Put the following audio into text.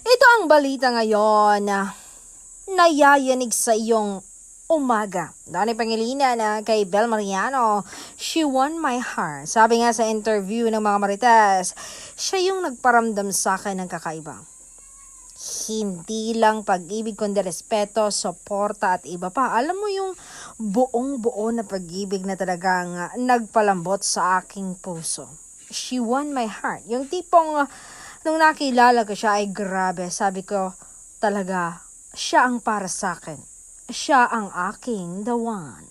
Ito ang balita ngayon na nayayanig sa iyong umaga. Dani Pangilinan na kay Bel Mariano, she won my heart. Sabi nga sa interview ng mga Marites, siya yung nagparamdam sa akin ng kakaiba. Hindi lang pag-ibig kundi respeto, suporta at iba pa. Alam mo yung buong-buo na pag-ibig na talagang nagpalambot sa aking puso. She won my heart. Yung tipong nung nakilala ko siya ay grabe. Sabi ko talaga, siya ang para sa akin. Siya ang aking the one.